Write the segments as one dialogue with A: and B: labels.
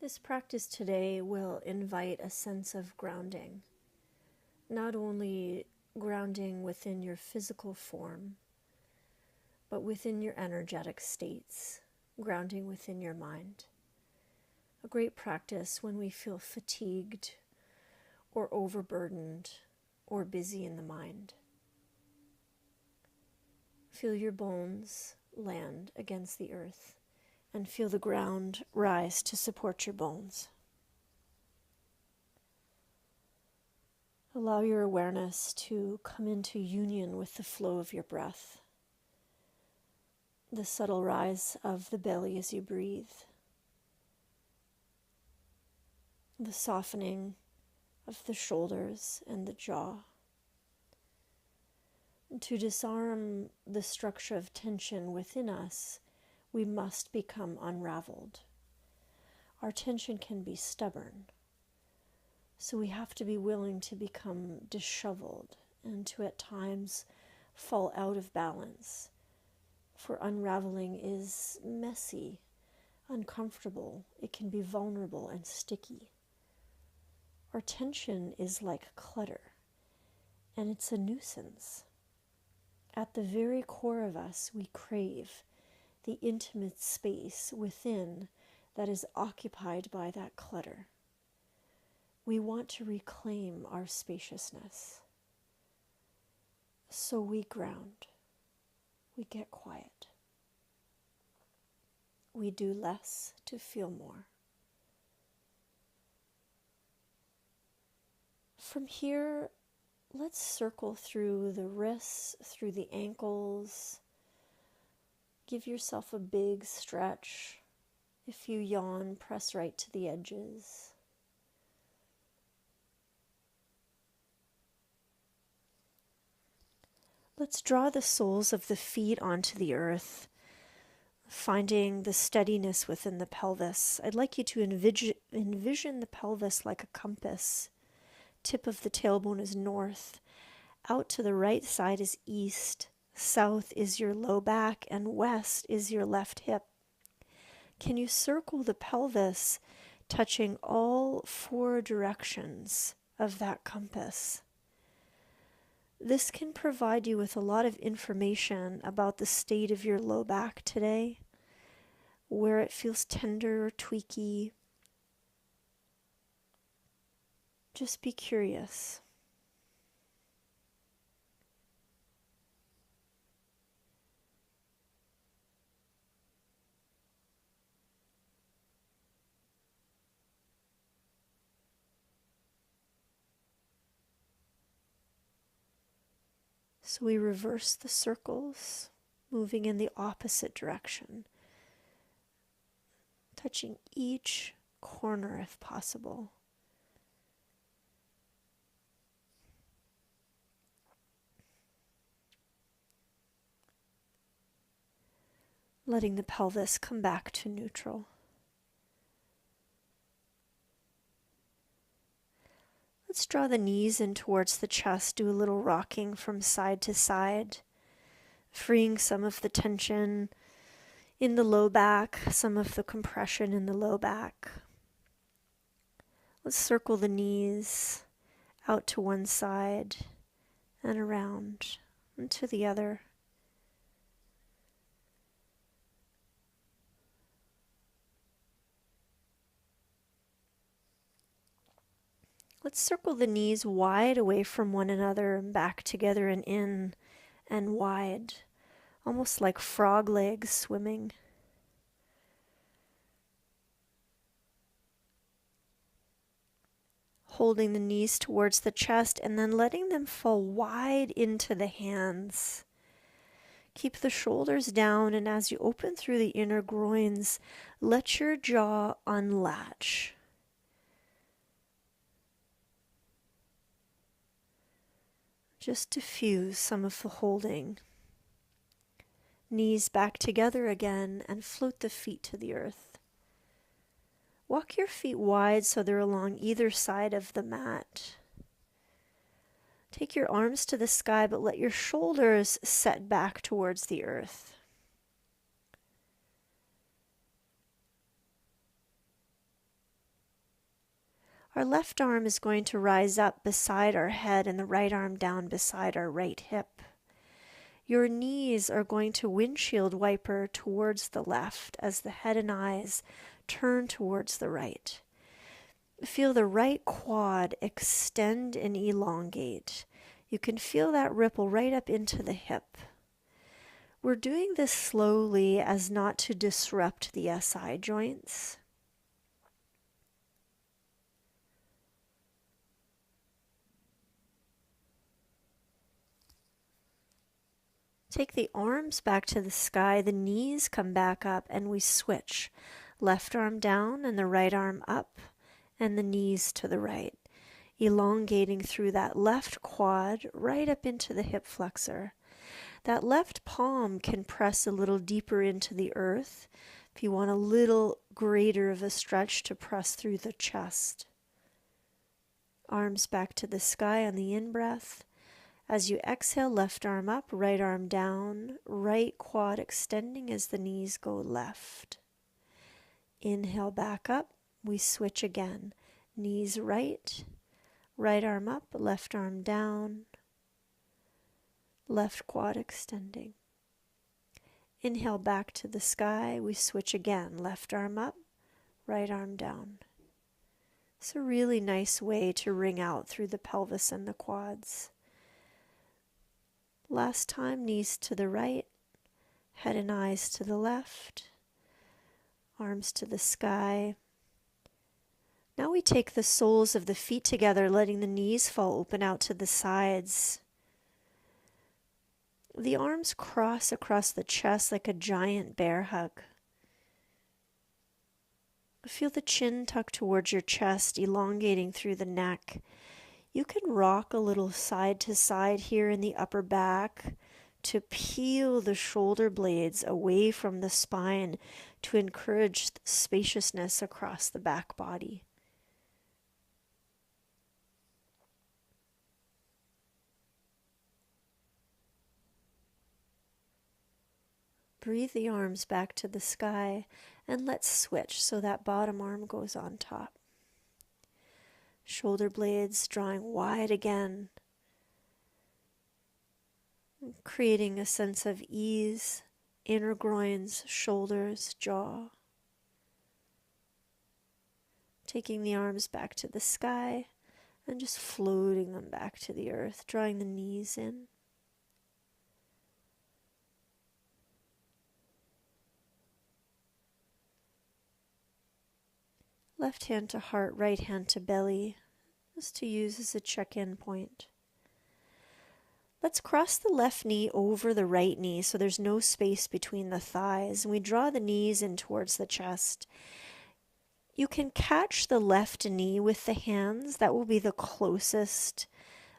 A: This practice today will invite a sense of grounding, not only grounding within your physical form, but within your energetic states, grounding within your mind. A great practice when we feel fatigued or overburdened or busy in the mind. Feel your bones land against the earth and feel the ground rise to support your bones. Allow your awareness to come into union with the flow of your breath, the subtle rise of the belly as you breathe, the softening of the shoulders and the jaw. To disarm the structure of tension within us, we must become unraveled. Our tension can be stubborn, so we have to be willing to become disheveled and to at times fall out of balance. For unraveling is messy, uncomfortable, it can be vulnerable and sticky. Our tension is like clutter, and it's a nuisance. At the very core of us, we crave the intimate space within that is occupied by that clutter. We want to reclaim our spaciousness. So we ground. We get quiet. We do less to feel more. From here, let's circle through the wrists, through the ankles. Give yourself a big stretch. If you yawn, press right to the edges. Let's draw the soles of the feet onto the earth, finding the steadiness within the pelvis. I'd like you to envision the pelvis like a compass. Tip of the tailbone is north. Out to the right side is east. South is your low back, and west is your left hip. Can you circle the pelvis, touching all four directions of that compass? This can provide you with a lot of information about the state of your low back today, where it feels tender or tweaky. Just be curious. So we reverse the circles, moving in the opposite direction, touching each corner if possible. Letting the pelvis come back to neutral. Let's draw the knees in towards the chest, do a little rocking from side to side, freeing some of the tension in the low back, some of the compression in the low back. Let's circle the knees out to one side and around and to the other. Let's circle the knees wide away from one another and back together and in and wide, almost like frog legs swimming. Holding the knees towards the chest and then letting them fall wide into the hands. Keep the shoulders down, and as you open through the inner groins, let your jaw unlatch. Just diffuse some of the holding. Knees back together again and float the feet to the earth. Walk your feet wide so they're along either side of the mat. Take your arms to the sky, but let your shoulders set back towards the earth. Our left arm is going to rise up beside our head and the right arm down beside our right hip. Your knees are going to windshield wiper towards the left as the head and eyes turn towards the right. Feel the right quad extend and elongate. You can feel that ripple right up into the hip. We're doing this slowly as not to disrupt the SI joints. Take the arms back to the sky, the knees come back up, and we switch. Left arm down and the right arm up, and the knees to the right. Elongating through that left quad right up into the hip flexor. That left palm can press a little deeper into the earth if you want a little greater of a stretch to press through the chest. Arms back to the sky on the in-breath. As you exhale, left arm up, right arm down, right quad extending as the knees go left. Inhale back up, we switch again. Knees right, right arm up, left arm down, left quad extending. Inhale back to the sky, we switch again. Left arm up, right arm down. It's a really nice way to ring out through the pelvis and the quads. Last time, knees to the right, head and eyes to the left, arms to the sky. Now we take the soles of the feet together, letting the knees fall open out to the sides. The arms cross across the chest like a giant bear hug. Feel the chin tuck towards your chest, elongating through the neck. You can rock a little side to side here in the upper back to peel the shoulder blades away from the spine to encourage spaciousness across the back body. Breathe the arms back to the sky and let's switch so that bottom arm goes on top. Shoulder blades drawing wide again, creating a sense of ease, inner groins, shoulders, jaw. Taking the arms back to the sky and just floating them back to the earth, drawing the knees in. Left hand to heart, right hand to belly, just to use as a check-in point. Let's cross the left knee over the right knee so there's no space between the thighs, and we draw the knees in towards the chest. You can catch the left knee with the hands. That will be the closest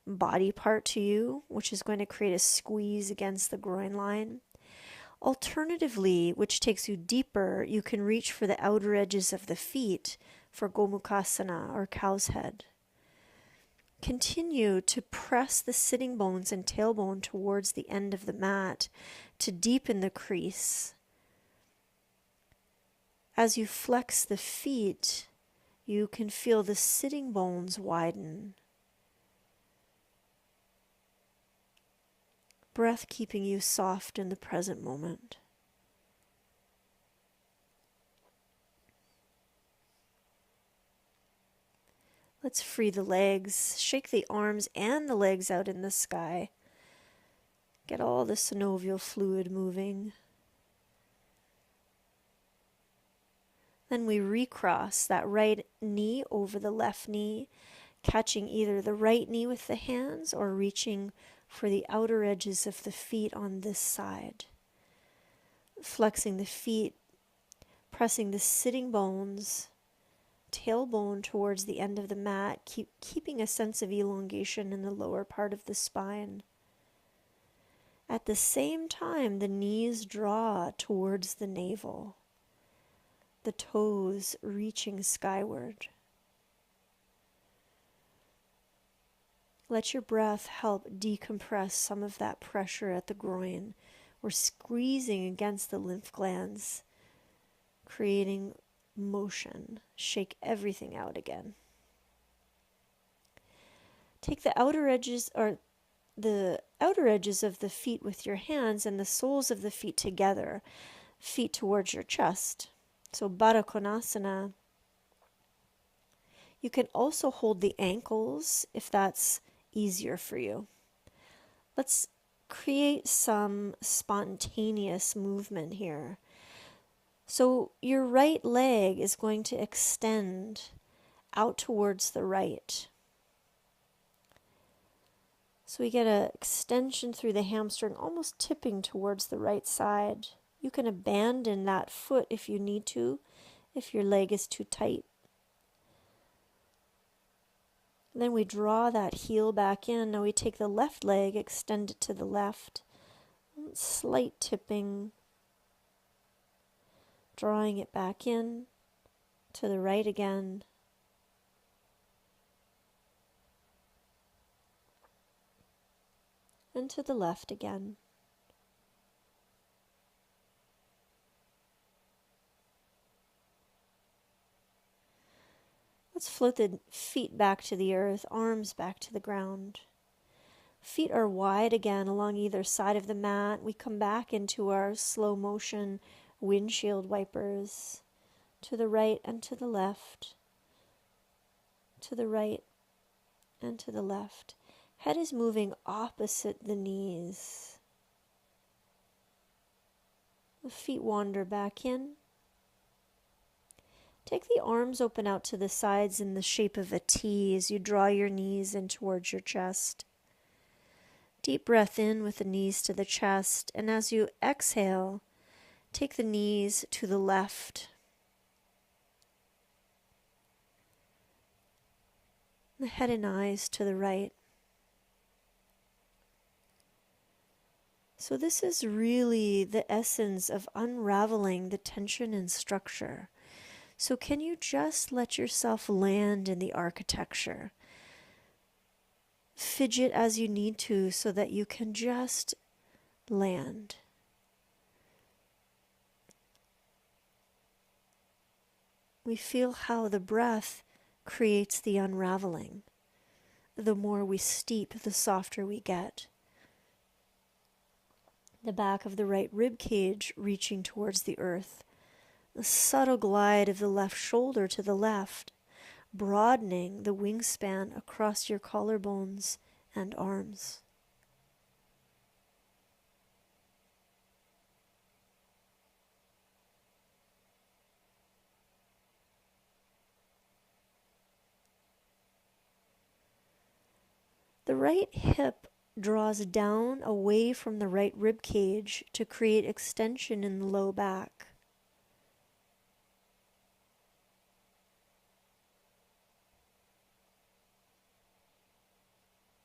A: body part to you, which is going to create a squeeze against the groin line. Alternatively, which takes you deeper, you can reach for the outer edges of the feet for Gomukhasana or cow's head. Continue to press the sitting bones and tailbone towards the end of the mat to deepen the crease. As you flex the feet, you can feel the sitting bones widen. Breath keeping you soft in the present moment. Let's free the legs, shake the arms and the legs out in the sky. Get all the synovial fluid moving. Then we recross that right knee over the left knee, catching either the right knee with the hands or reaching for the outer edges of the feet on this side. Flexing the feet, pressing the sitting bones, tailbone towards the end of the mat, keeping a sense of elongation in the lower part of the spine. At the same time, the knees draw towards the navel, the toes reaching skyward. Let your breath help decompress some of that pressure at the groin. We're squeezing against the lymph glands, creating motion. Shake everything out again. Take the outer edges of the feet with your hands and the soles of the feet together, feet towards your chest. So Baddha Konasana. You can also hold the ankles if that's easier for you. Let's create some spontaneous movement here. So your right leg is going to extend out towards the right. So we get an extension through the hamstring, almost tipping towards the right side. You can abandon that foot if you need to, if your leg is too tight. Then we draw that heel back in. Now we take the left leg, extend it to the left. Slight tipping. Drawing it back in to the right again. And to the left again. Let's float the feet back to the earth, arms back to the ground. Feet are wide again along either side of the mat. We come back into our slow motion windshield wipers, to the right and to the left, to the right and to the left. Head is moving opposite the knees. The feet wander back in. Take the arms open out to the sides in the shape of a T as you draw your knees in towards your chest. Deep breath in with the knees to the chest, and as you exhale, take the knees to the left. The head and eyes to the right. So this is really the essence of unraveling the tension and structure. So can you just let yourself land in the architecture? Fidget as you need to so that you can just land. We feel how the breath creates the unraveling. The more we steep, the softer we get. The back of the right rib cage reaching towards the earth. The subtle glide of the left shoulder to the left, broadening the wingspan across your collarbones and arms. The right hip draws down away from the right rib cage to create extension in the low back.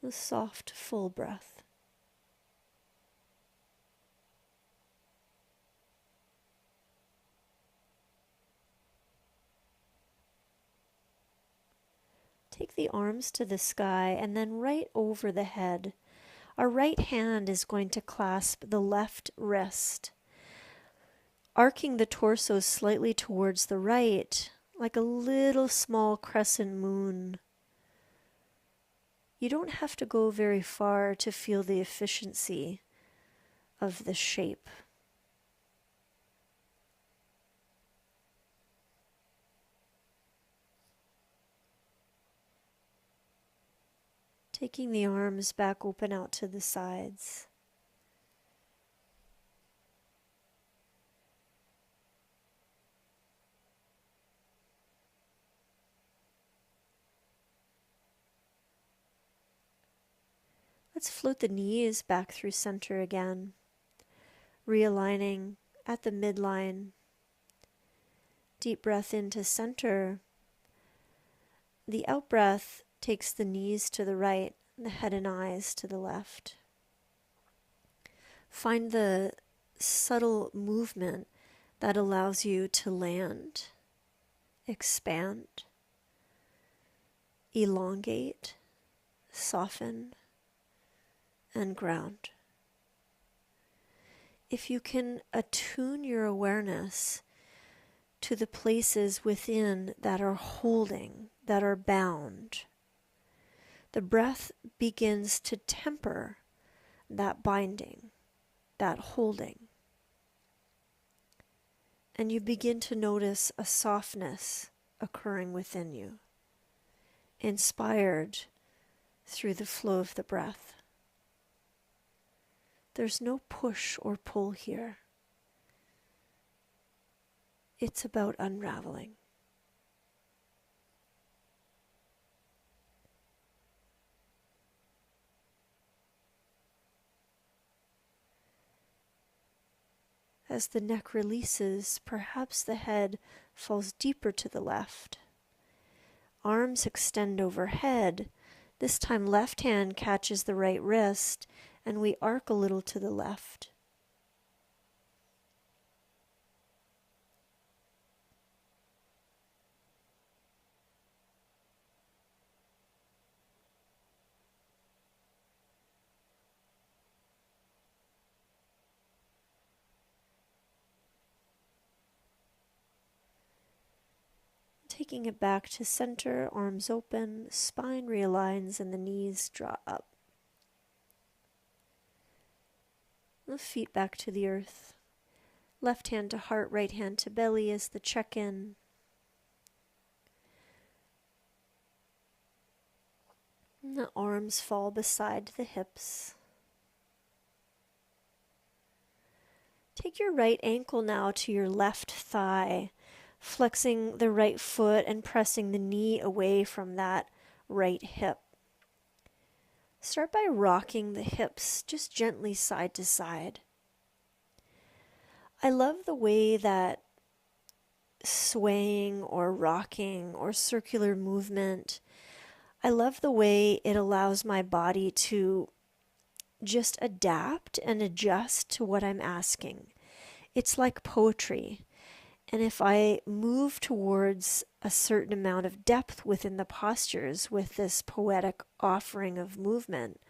A: A soft, full breath. Take the arms to the sky and then right over the head. Our right hand is going to clasp the left wrist, arcing the torso slightly towards the right, like a little small crescent moon. You don't have to go very far to feel the efficiency of the shape. Taking the arms back open out to the sides. Let's float the knees back through center again, realigning at the midline. Deep breath into center. The out breath takes the knees to the right, the head and eyes to the left. Find the subtle movement that allows you to land, expand, elongate, soften, and ground. If you can attune your awareness to the places within that are holding, that are bound, the breath begins to temper that binding, that holding. And you begin to notice a softness occurring within you, inspired through the flow of the breath. There's no push or pull here. It's about unraveling. As the neck releases, perhaps the head falls deeper to the left. Arms extend overhead. This time left hand catches the right wrist, and we arc a little to the left. Taking it back to center, arms open, spine realigns, and the knees draw up. The feet back to the earth. Left hand to heart, right hand to belly as the check-in. And the arms fall beside the hips. Take your right ankle now to your left thigh, flexing the right foot and pressing the knee away from that right hip. Start by rocking the hips just gently side to side. I love the way that swaying or rocking or circular movement, I love the way it allows my body to just adapt and adjust to what I'm asking. It's like poetry. And if I move towards a certain amount of depth within the postures with this poetic offering of movement,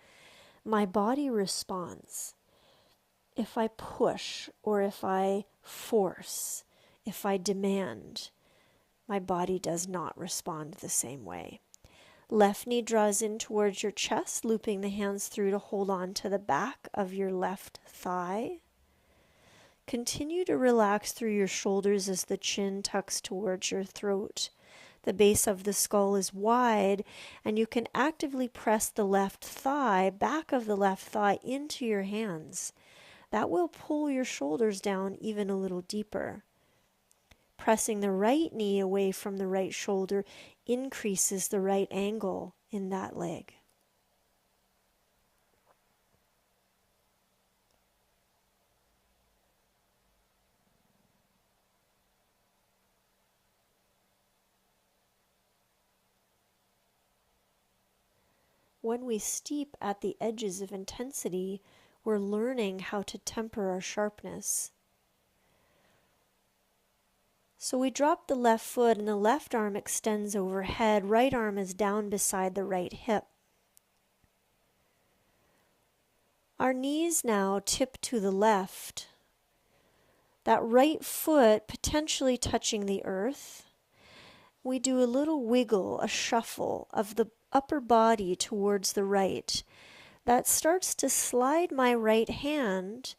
A: my body responds. If I push or if I force, if I demand, my body does not respond the same way. Left knee draws in towards your chest, looping the hands through to hold on to the back of your left thigh. Continue to relax through your shoulders as the chin tucks towards your throat. The base of the skull is wide, and you can actively press the left thigh, back of the left thigh, into your hands. That will pull your shoulders down even a little deeper. Pressing the right knee away from the right shoulder increases the right angle in that leg. When we steep at the edges of intensity, we're learning how to temper our sharpness. So we drop the left foot and the left arm extends overhead. Right arm is down beside the right hip. Our knees now tip to the left. That right foot potentially touching the earth. We do a little wiggle, a shuffle of the upper body towards the right. That starts to slide my right hand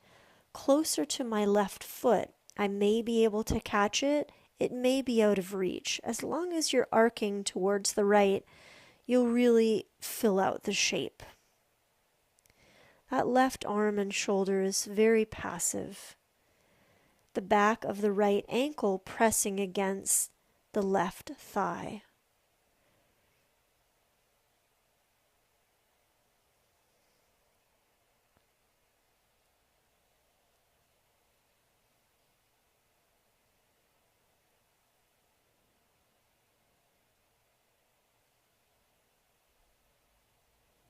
A: closer to my left foot. I may be able to catch it. It may be out of reach. As long as you're arcing towards the right, you'll really fill out the shape. That left arm and shoulder is very passive. The back of the right ankle pressing against the left thigh.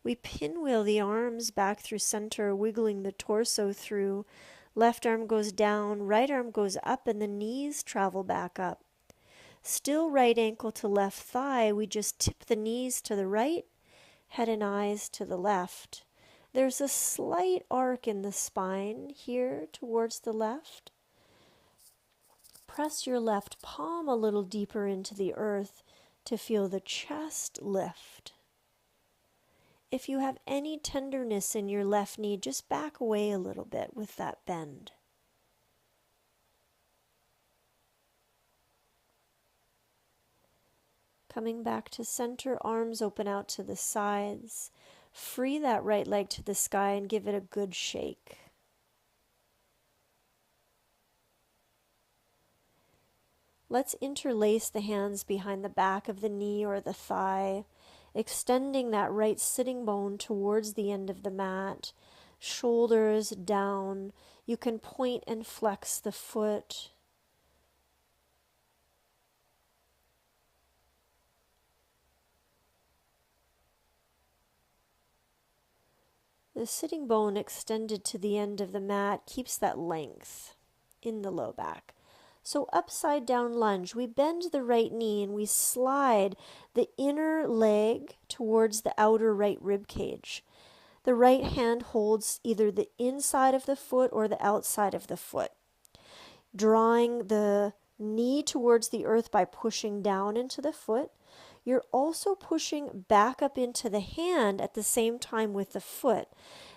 A: We pinwheel the arms back through center, wiggling the torso through. Left arm goes down, right arm goes up, and the knees travel back up. Still right ankle to left thigh, we just tip the knees to the right, head and eyes to the left. There's a slight arc in the spine here towards the left. Press your left palm a little deeper into the earth to feel the chest lift. If you have any tenderness in your left knee, just back away a little bit with that bend. Coming back to center, arms open out to the sides. Free that right leg to the sky and give it a good shake. Let's interlace the hands behind the back of the knee or the thigh, extending that right sitting bone towards the end of the mat, shoulders down. You can point and flex the foot. The sitting bone extended to the end of the mat keeps that length in the low back. So upside down lunge, we bend the right knee and we slide the inner leg towards the outer right rib cage. The right hand holds either the inside of the foot or the outside of the foot, drawing the knee towards the earth by pushing down into the foot. You're also pushing back up into the hand at the same time with the foot.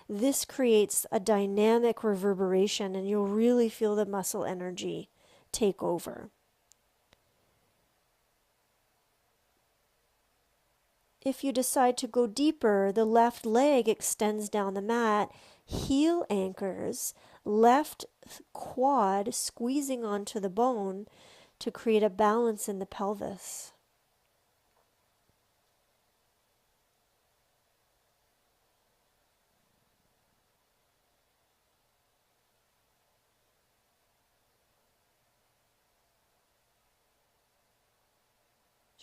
A: This creates a dynamic reverberation, and you'll really feel the muscle energy take over. If you decide to go deeper, the left leg extends down the mat, heel anchors, left quad squeezing onto the bone to create a balance in the pelvis.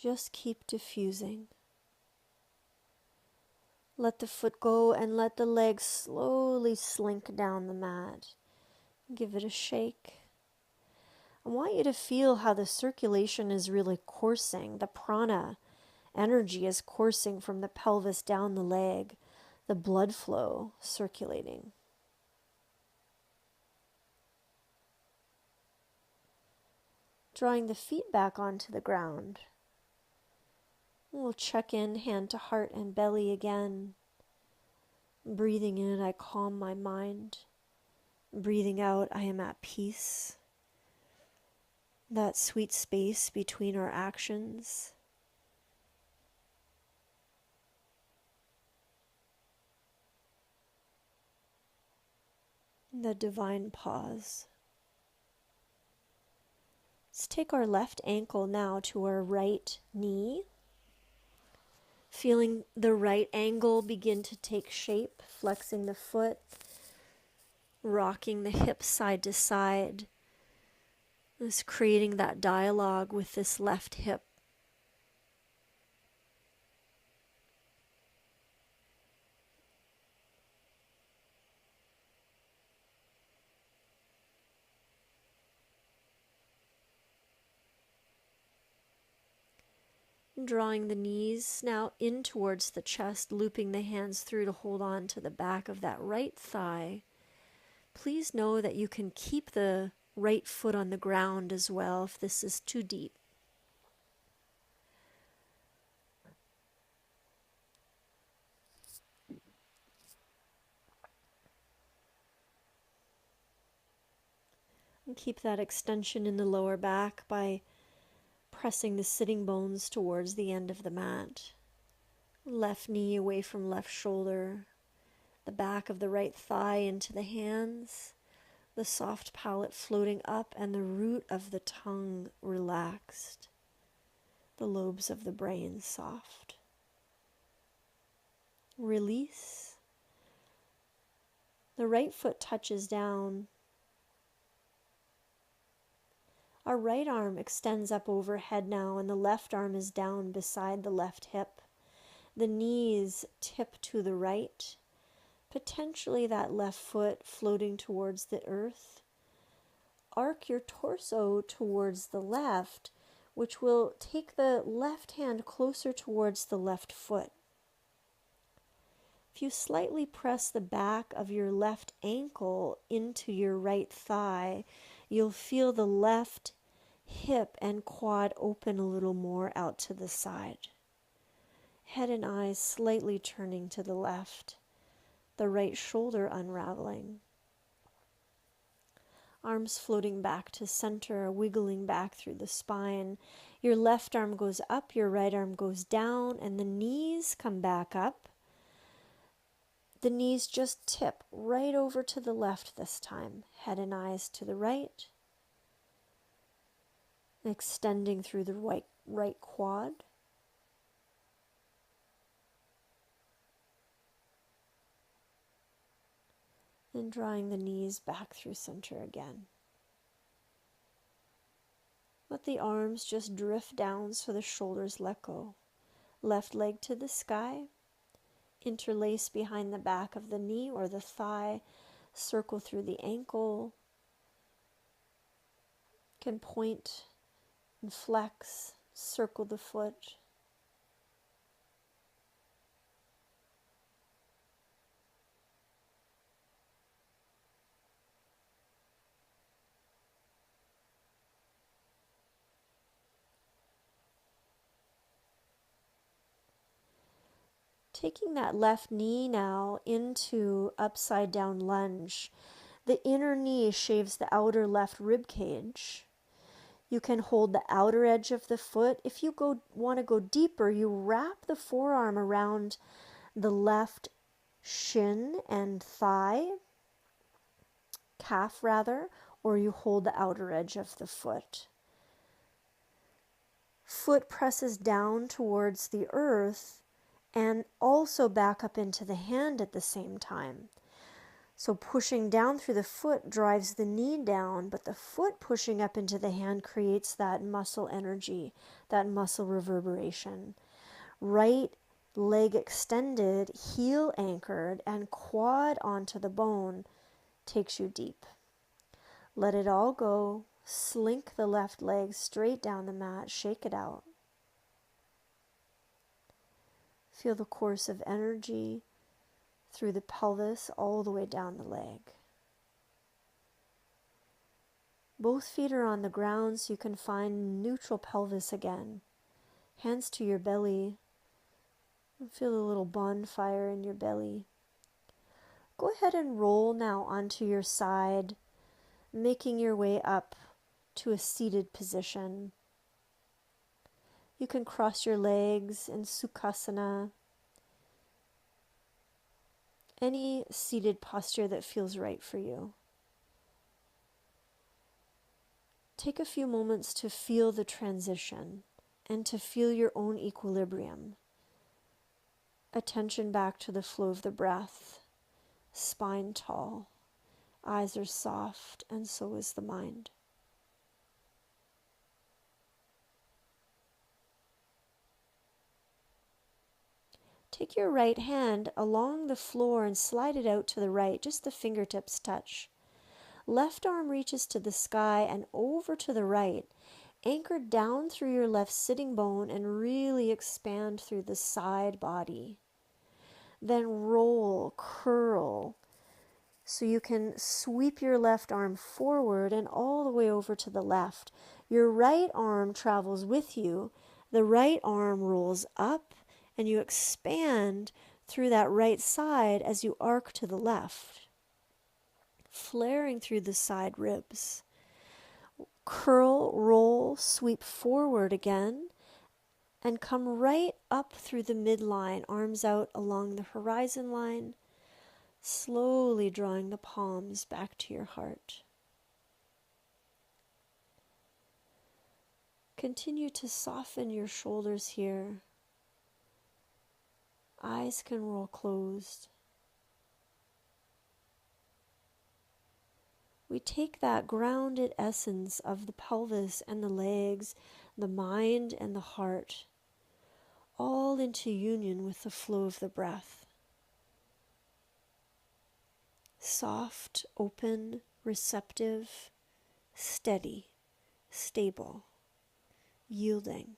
A: Just keep diffusing. Let the foot go and let the leg slowly slink down the mat. Give it a shake. I want you to feel how the circulation is really coursing. The prana energy is coursing from the pelvis down the leg. The blood flow circulating. Drawing the feet back onto the ground. We'll check in hand to heart and belly again. Breathing in, I calm my mind. Breathing out, I am at peace. That sweet space between our actions. The divine pause. Let's take our left ankle now to our right knee. Feeling the right angle begin to take shape, flexing the foot, rocking the hips side to side. Just creating that dialogue with this left hip. Drawing the knees now in towards the chest, looping the hands through to hold on to the back of that right thigh. Please know that you can keep the right foot on the ground as well if this is too deep. And keep that extension in the lower back by pressing the sitting bones towards the end of the mat. Left knee away from left shoulder. The back of the right thigh into the hands. The soft palate floating up and the root of the tongue relaxed. The lobes of the brain soft. Release. The right foot touches down. Our right arm extends up overhead now, and the left arm is down beside the left hip. The knees tip to the right, potentially that left foot floating towards the earth. Arc your torso towards the left, which will take the left hand closer towards the left foot. If you slightly press the back of your left ankle into your right thigh, you'll feel the left hip and quad open a little more out to the side. Head and eyes slightly turning to the left, the right shoulder unraveling. Arms floating back to center, wiggling back through the spine. Your left arm goes up, your right arm goes down, and the knees come back up. The knees just tip right over to the left this time. Head and eyes to the right. Extending through the right quad. And drawing the knees back through center again. Let the arms just drift down so the shoulders let go. Left leg to the sky. Interlace behind the back of the knee or the thigh. Circle through the ankle. Can point and flex. Circle the foot. Taking that left knee now into upside down lunge. The inner knee shaves the outer left rib cage. You can hold the outer edge of the foot. If you want to go deeper, you wrap the forearm around the left shin and thigh, calf rather, or you hold the outer edge of the foot. Foot presses down towards the earth and also back up into the hand at the same time. So pushing down through the foot drives the knee down, but the foot pushing up into the hand creates that muscle energy, that muscle reverberation. Right leg extended, heel anchored, and quad onto the bone takes you deep. Let it all go. Slink the left leg straight down the mat. Shake it out. Feel the course of energy through the pelvis all the way down the leg. Both feet are on the ground so you can find neutral pelvis again. Hands to your belly. Feel a little bonfire in your belly. Go ahead and roll now onto your side, making your way up to a seated position. You can cross your legs in Sukhasana. Any seated posture that feels right for you. Take a few moments to feel the transition and to feel your own equilibrium. Attention back to the flow of the breath. Spine tall. Eyes are soft, and so is the mind. Take your right hand along the floor and slide it out to the right, just the fingertips touch. Left arm reaches to the sky and over to the right. Anchor down through your left sitting bone and really expand through the side body. Then roll, curl, so you can sweep your left arm forward and all the way over to the left. Your right arm travels with you. The right arm rolls up and you expand through that right side as you arc to the left, flaring through the side ribs. Curl, roll, sweep forward again, and come right up through the midline, arms out along the horizon line, slowly drawing the palms back to your heart. Continue to soften your shoulders here. Eyes can roll closed. We take that grounded essence of the pelvis and the legs, the mind and the heart, all into union with the flow of the breath. Soft, open, receptive, steady, stable, yielding.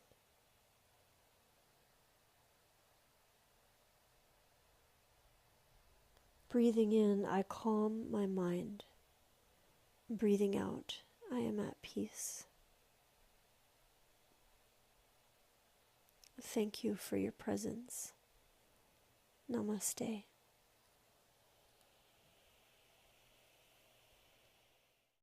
A: Breathing in, I calm my mind. Breathing out, I am at peace. Thank you for your presence. Namaste.